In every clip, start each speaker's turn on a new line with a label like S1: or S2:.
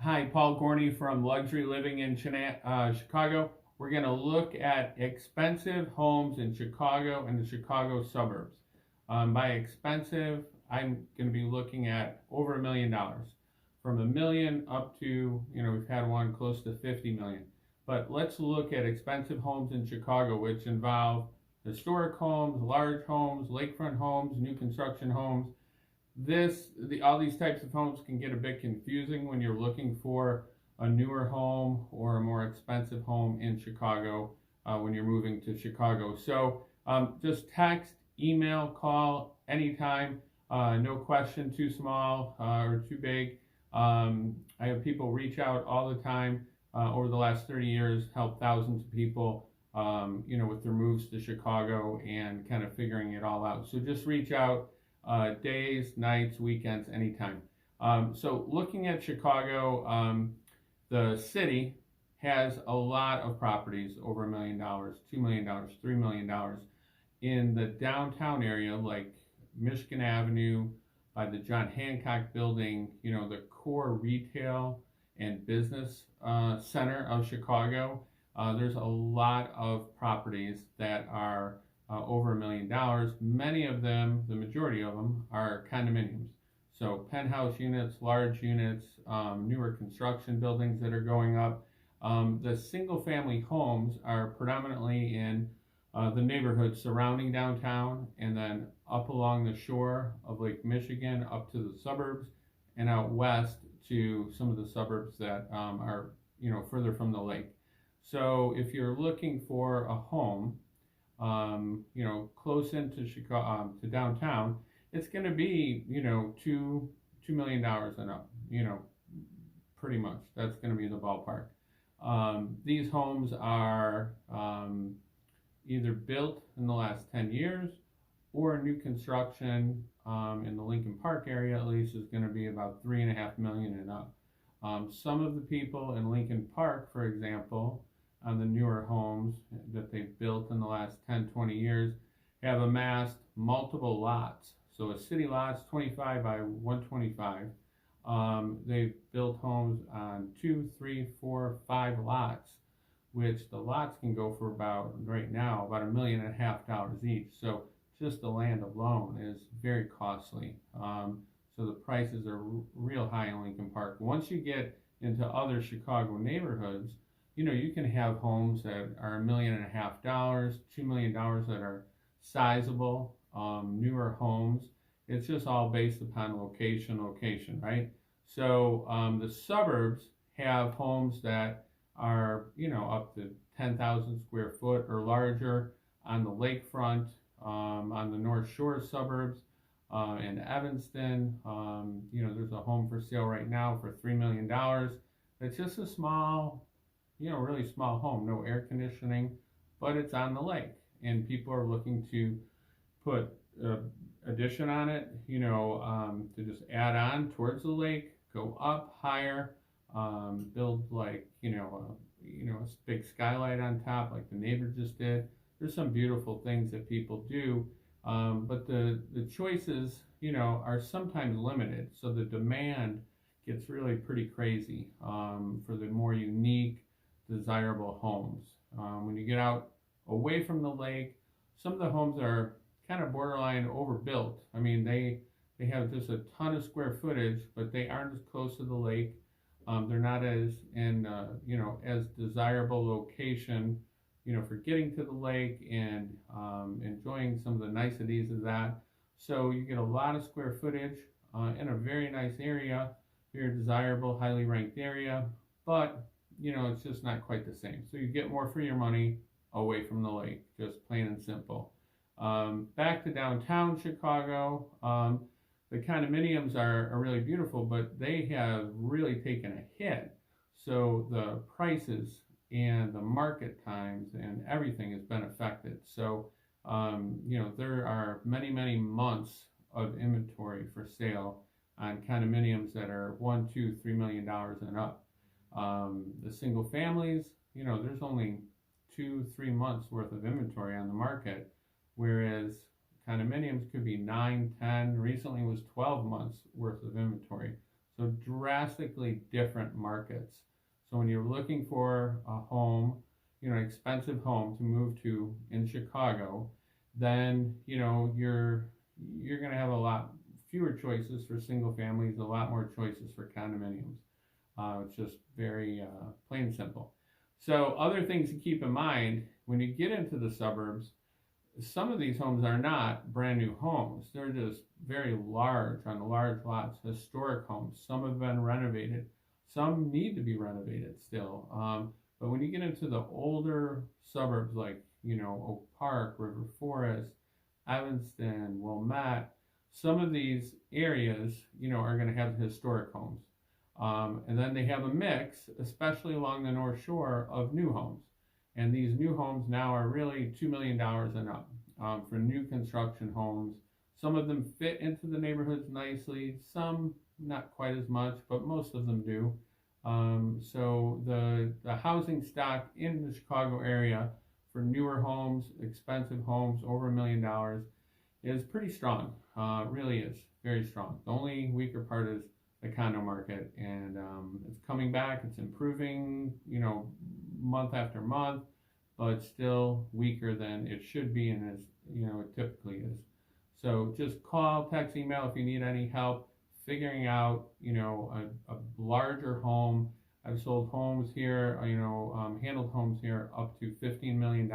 S1: Hi, Paul Gorney from Luxury Living in Chicago. We're going to look at expensive homes in Chicago and the Chicago suburbs. By expensive, I'm going to be looking at over $1 million, from 1 million up to, we've had one close to 50 million. But let's look at expensive homes in Chicago, which involve historic homes, large homes, lakefront homes, new construction homes. All these types of homes can get a bit confusing when you're looking for a newer home or a more expensive home in Chicago when you're moving to Chicago. So just text, email, call anytime. No question too small or too big. I have people reach out all the time. Over the last 30 years, helped thousands of people, with their moves to Chicago and kind of figuring it all out. So just reach out. Days, nights, weekends, anytime. So looking at Chicago, the city has a lot of properties over $1 million, $2 million, $3 million in the downtown area, like Michigan Avenue, by the John Hancock building, the core retail and business center of Chicago. There's a lot of properties that are over $1 million. Many of them, the majority of them, are condominiums. So penthouse units, large units, newer construction buildings that are going up. The single family homes are predominantly in the neighborhoods surrounding downtown, and then up along the shore of Lake Michigan up to the suburbs, and out west to some of the suburbs that are further from the lake. So if you're looking for a home close into Chicago, to downtown, it's going to be, $2 million and up, pretty much. That's going to be the ballpark. These homes are either built in the last 10 years or new construction in the Lincoln Park area, at least, is going to be about $3.5 million and up. Some of the people in Lincoln Park, for example, on the newer homes that they've built in the last 10, 20 years, have amassed multiple lots. So a city lot's 25 by 125. They've built homes on 2, 3, 4, 5 lots, which the lots can go for right now, about $1.5 million each. So just the land alone is very costly. So the prices are real high in Lincoln Park. Once you get into other Chicago neighborhoods, you can have homes that are $1.5 million, $2 million that are sizable, newer homes. It's just all based upon location, right? So the suburbs have homes that are, up to 10,000 square foot or larger on the lakefront, on the North Shore suburbs, in Evanston. There's a home for sale right now for $3 million. It's just a small, really small home, no air conditioning, but it's on the lake, and people are looking to put addition on it, to just add on towards the lake, go up higher, build like, a big skylight on top like the neighbor just did. There's some beautiful things that people do, but the choices, are sometimes limited, so the demand gets really pretty crazy for the more unique, desirable homes. When you get out away from the lake, some of the homes are kind of borderline overbuilt. I mean, they have just a ton of square footage, but they aren't as close to the lake. They're not as in as desirable location, for getting to the lake and enjoying some of the niceties of that. So you get a lot of square footage in a very nice area, very desirable, highly ranked area, but it's just not quite the same. So you get more for your money away from the lake, just plain and simple. Back to downtown Chicago, the condominiums are really beautiful, but they have really taken a hit. So the prices and the market times and everything has been affected. So, there are many, many months of inventory for sale on condominiums that are $1, $2, $3 million and up. The single families, there's only 2-3 months worth of inventory on the market, whereas condominiums could be 9, 10, recently it was 12 months worth of inventory. So drastically different markets. So when you're looking for a home, an expensive home to move to in Chicago, then you're going to have a lot fewer choices for single families, a lot more choices for condominiums. It's just very plain and simple. So other things to keep in mind when you get into the suburbs, some of these homes are not brand new homes. They're just very large, on large lots, historic homes. Some have been renovated. Some need to be renovated still. But when you get into the older suburbs like, Oak Park, River Forest, Evanston, Wilmette, some of these areas, are going to have historic homes. And then they have a mix, especially along the North Shore, of new homes. And these new homes now are really $2 million and up for new construction homes. Some of them fit into the neighborhoods nicely, some not quite as much, but most of them do. So the housing stock in the Chicago area for newer homes, expensive homes, over $1 million, is pretty strong. It really is very strong. The only weaker part is the condo market, and it's coming back. It's improving, month after month, but still weaker than it should be, and as it typically is. So just call, text, email if you need any help figuring out, a larger home. I've sold homes here, handled homes here up to $15 million.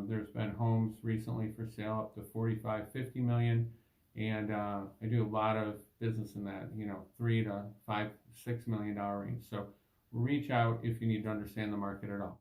S1: There's been homes recently for sale up to 45, 50 million. And I do a lot of business in that, $3 to $5, $6 million range. So reach out if you need to understand the market at all.